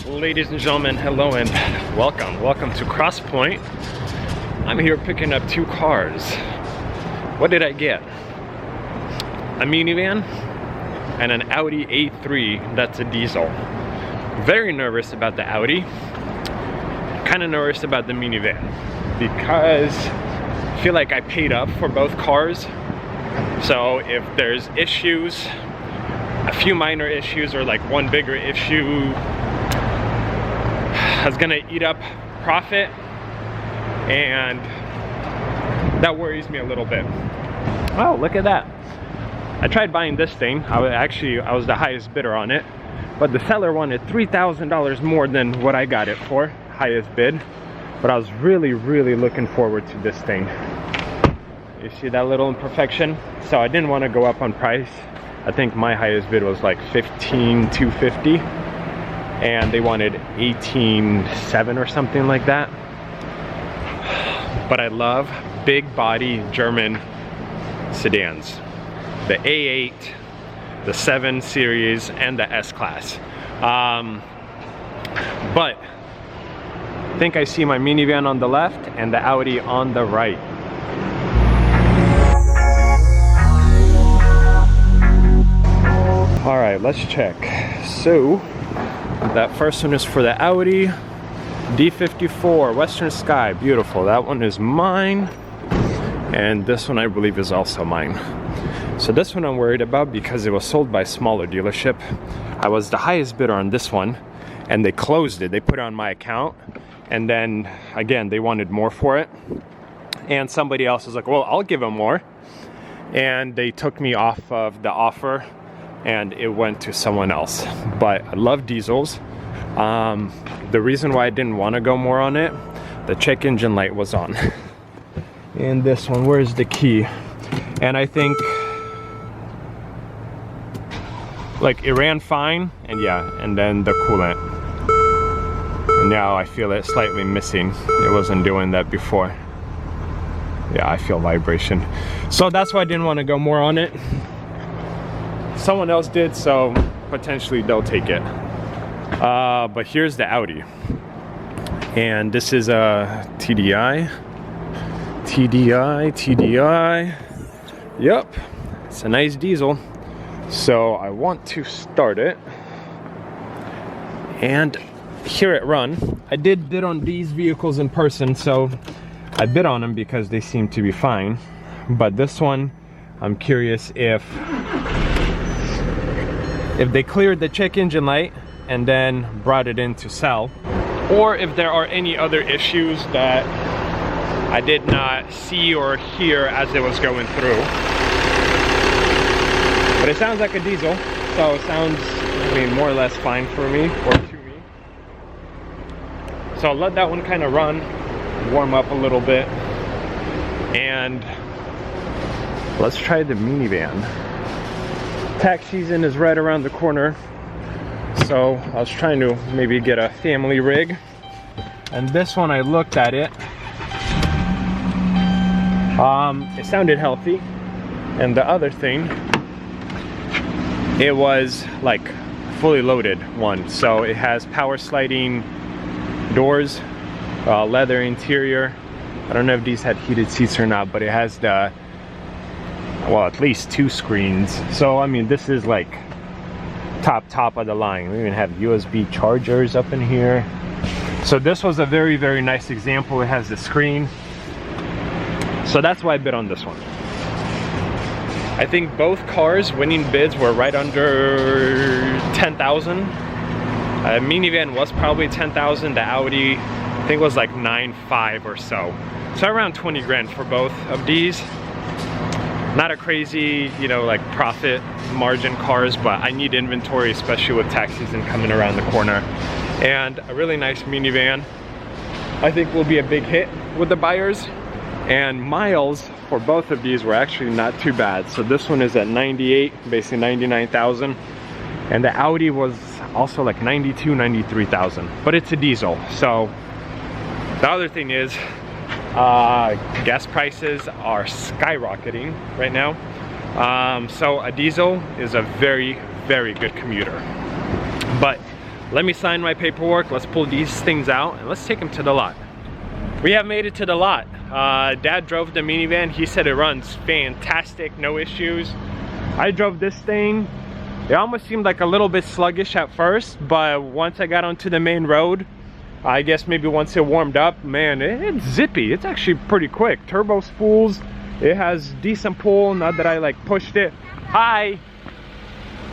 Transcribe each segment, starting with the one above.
Ladies and gentlemen, hello and welcome to Cross Point. I'm here picking up two cars. What did I get? A minivan and an Audi A3 that's a diesel. Very nervous about the Audi, kind of nervous about the minivan because I feel like I paid up for both cars. So if there's issues, a few minor issues or like one bigger issue is gonna eat up profit, and that worries me a little bit. Oh, look at that. I tried buying this thing. I was the highest bidder on it, but the seller wanted $3,000 more than what I got it for, highest bid. But I was really looking forward to this thing. You see that little imperfection? So I didn't want to go up on price. I think my highest bid was like $15,250, and they wanted $18,700 or something like that. But I love big body German sedans. The A8, the 7 Series, and the S-Class. But I think I see my minivan on the left and the Audi on the right. All right, let's check. So that first one is for the Audi D54 Western Sky. Beautiful. That one is mine, and this one I believe is also mine. So this one I'm worried about because it was sold by a smaller dealership. I was the highest bidder on this one, and they closed it. They put it on my account, and then again they wanted more for it, and somebody else was like, well, I'll give them more, and they took me off of the offer and it went to someone else. But I love diesels. The reason why I didn't want to go more on it, the check engine light was on. And this one, where's the key? And I think like it ran fine, and yeah, and then the coolant. And now I feel it slightly missing. It wasn't doing that before. Yeah, I feel vibration. So that's why I didn't want to go more on it. Someone else did, so potentially they'll take it. But here's the Audi, and this is a TDI. Yep, it's a nice diesel. So I want to start it and hear it run. I did bid on these vehicles in person, so I bid on them because they seem to be fine. But this one, I'm curious if they cleared the check engine light and then brought it in to sell, or if there are any other issues that I did not see or hear as it was going through. But it sounds like a diesel, so it sounds, I mean, more or less fine for me, or to me. So I'll let that one kind of run, warm up a little bit, and let's try the minivan. Tax season is right around the corner, so I was trying to maybe get a family rig. And this one, I looked at it. It sounded healthy. And the other thing, it was like fully loaded one. So it has power sliding doors, leather interior. I don't know if these had heated seats or not, but it has the, well, at least 2 screens. So I mean, this is like top of the line. We even have USB chargers up in here. So this was a very nice example. It has the screen. So that's why I bid on this one. I think both cars winning bids were right under 10,000. Minivan was probably 10,000. The Audi, I think, was like 9.5 or so. So around 20 grand for both of these. Not a crazy, you know, like profit margin cars, but I need inventory, especially with tax season coming around the corner. And a really nice minivan, I think, will be a big hit with the buyers. And miles for both of these were actually not too bad. So this one is at 98, basically 99,000. And the Audi was also like 92, 93,000, but it's a diesel. So the other thing is, gas prices are skyrocketing right now. So a diesel is a very good commuter. But let me sign my paperwork, let's pull these things out, and let's take them to the lot. We have made it to the lot. Dad drove the minivan. He said it runs fantastic, no issues. I drove this thing. It almost seemed like a little bit sluggish at first, but once I got onto the main road, I guess maybe once it warmed up, man, it's zippy. It's actually pretty quick. Turbo spools. It has decent pull, not that I like pushed it. Hi!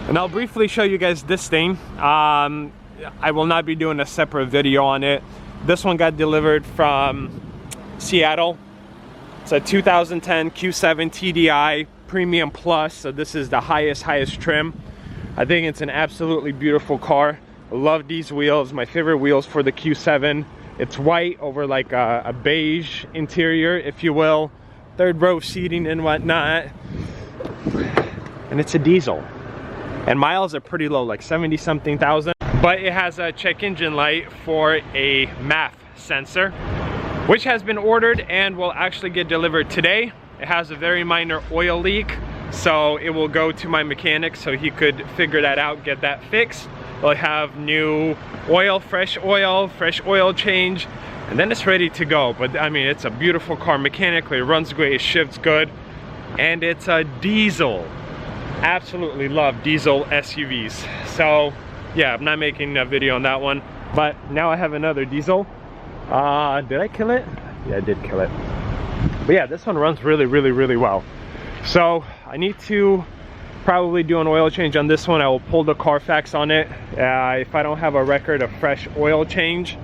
And I'll briefly show you guys this thing. I will not be doing a separate video on it. This one got delivered from Seattle. It's a 2010 Q7 TDI Premium Plus, so this is the highest trim. I think it's an absolutely beautiful car. I love these wheels, my favorite wheels for the Q7. It's white over like a beige interior, if you will. Third row seating and whatnot. And it's a diesel. And miles are pretty low, like 70 something thousand. But it has a check engine light for a MAF sensor, which has been ordered and will actually get delivered today. It has a very minor oil leak, so it will go to my mechanic so he could figure that out, get that fixed. We'll have new oil, fresh oil change, and then it's ready to go. But I mean, it's a beautiful car mechanically, it runs great, it shifts good, and it's a diesel. Absolutely love diesel SUVs. So yeah, I'm not making a video on that one, but now I have another diesel. Did I kill it? Yeah, I did kill it. But yeah, this one runs really well. So I need to probably do an oil change on this one. I will pull the Carfax on it. If I don't have a record of fresh oil change,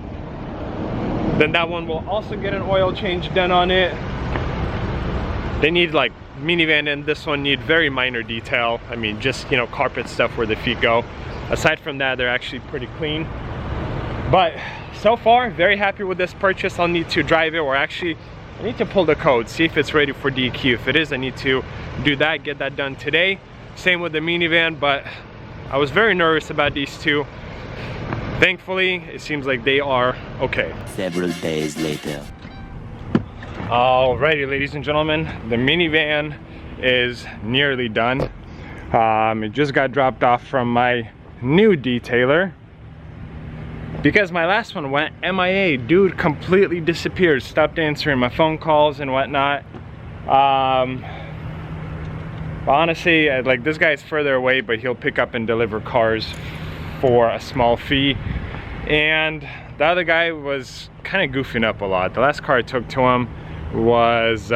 then that one will also get an oil change done on it. They need like minivan, and this one need very minor detail. I mean, just, you know, carpet stuff where the feet go. Aside from that, they're actually pretty clean. But so far, very happy with this purchase. I'll need to drive it, or actually I need to pull the code, see if it's ready for DQ. If it is, I need to do that, get that done today. Same with the minivan, but I was very nervous about these two. Thankfully, it seems like they are okay. Several days later. Alrighty, ladies and gentlemen, the minivan is nearly done. It just got dropped off from my new detailer because my last one went MIA. Dude completely disappeared, stopped answering my phone calls and whatnot. Honestly, like, this guy's further away, but he'll pick up and deliver cars for a small fee. And the other guy was kind of goofing up a lot. The last car I took to him was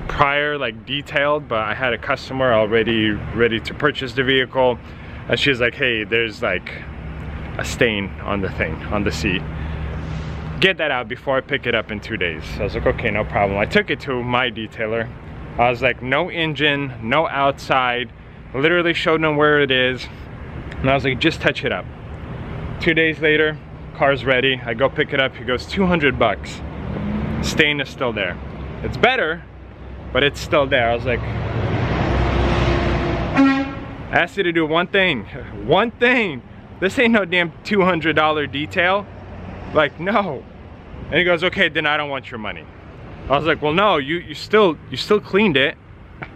prior, like, detailed, but I had a customer already ready to purchase the vehicle, and she's like, hey, there's like a stain on the thing, on the seat. Get that out before I pick it up in 2 days. So I was like, okay, no problem. I took it to my detailer. I was like, no engine, no outside. Literally showed him where it is, and I was like, just touch it up. 2 days later, car's ready. I go pick it up. He goes, 200 bucks. Stain is still there. It's better, but it's still there. I was like, I asked you to do one thing. One thing. This ain't no damn $200 detail. Like, no. And he goes, okay, then I don't want your money. I was like, well, no, you still cleaned it.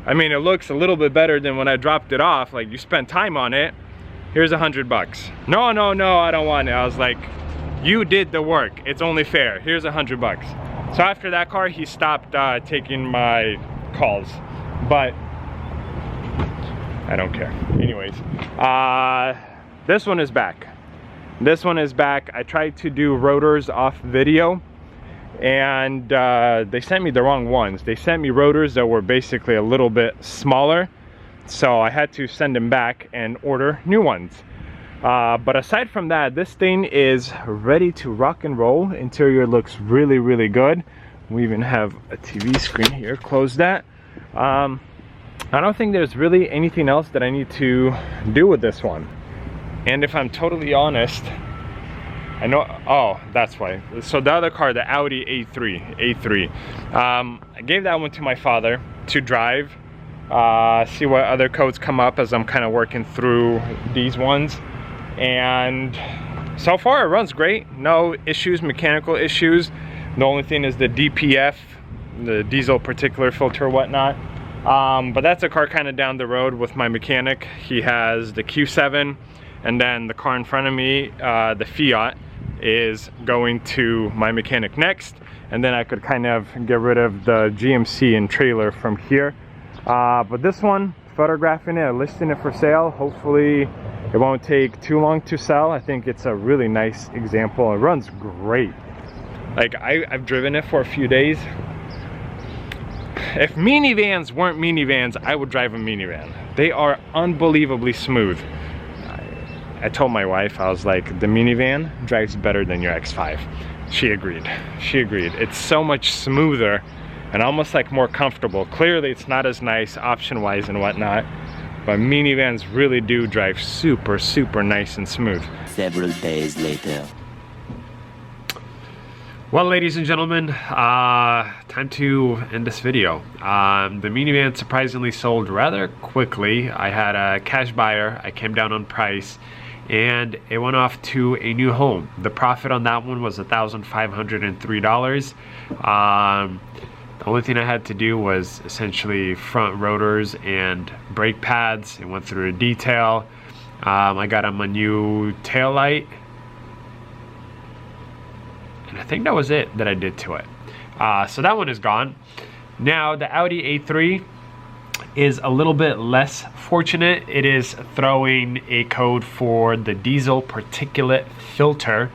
I mean, it looks a little bit better than when I dropped it off. Like, you spent time on it. Here's 100 bucks. No, I don't want it. I was like, you did the work. It's only fair. Here's 100 bucks. So after that car, he stopped taking my calls, but I don't care. Anyways, this one is back. This one is back. I tried to do rotors off video, and they sent me the wrong ones. They sent me rotors that were basically a little bit smaller, so I had to send them back and order new ones. But aside from that, this thing is ready to rock and roll. Interior looks really good. We even have a TV screen here. Close that. I don't think there's really anything else that I need to do with this one. And if I'm totally honest, I know, oh, that's why. So the other car, the Audi A3, I gave that one to my father to drive, see what other codes come up as I'm kind of working through these ones. And so far it runs great, no issues, mechanical issues. The only thing is the DPF, the diesel particulate filter, whatnot. But that's a car kind of down the road with my mechanic. He has the Q7 and then the car in front of me, the Fiat, is going to my mechanic next, and then I could kind of get rid of the GMC and trailer from here. But this one, photographing it, listing it for sale. Hopefully it won't take too long to sell. I think it's a really nice example. It runs great. Like I've driven it for a few days. If minivans weren't minivans, I would drive a minivan. They are unbelievably smooth. I told my wife, I was like, the minivan drives better than your X5. She agreed. She agreed. It's so much smoother and almost like more comfortable. Clearly it's not as nice option-wise and whatnot, but minivans really do drive super, super nice and smooth. Several days later. Well, ladies and gentlemen, time to end this video. The minivan surprisingly sold rather quickly. I had a cash buyer. I came down on price, and it went off to a new home. The profit on that one was $1,503. The only thing I had to do was essentially front rotors and brake pads. It went through a detail. I got him a new tail light. And I think that was it that I did to it. So that one is gone. Now the Audi A3 is a little bit less fortunate. It is throwing a code for the diesel particulate filter.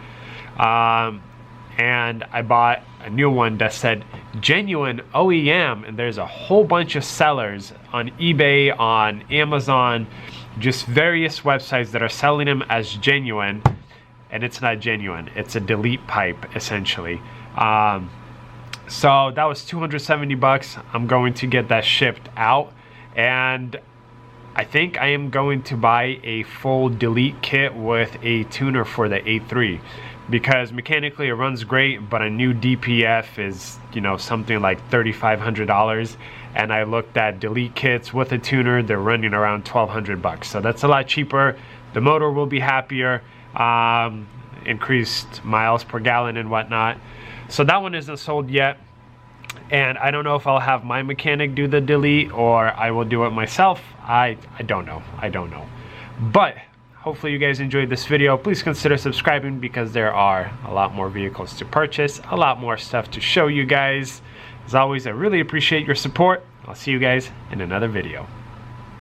And I bought a new one that said genuine OEM, and there's a whole bunch of sellers on eBay, on Amazon, just various websites that are selling them as genuine, and it's not genuine. It's a delete pipe essentially. So that was 270 bucks. I'm going to get that shipped out, and I think I am going to buy a full delete kit with a tuner for the A3, because mechanically it runs great, but a new DPF is, you know, something like $3,500, and I looked at delete kits with a tuner, they're running around 1,200 bucks. So that's a lot cheaper. The motor will be happier, increased miles per gallon and whatnot. So that one isn't sold yet, and I don't know if I'll have my mechanic do the delete or I will do it myself. I don't know. But hopefully you guys enjoyed this video. Please consider subscribing, because there are a lot more vehicles to purchase, a lot more stuff to show you guys. As always, I really appreciate your support. I'll see you guys in another video.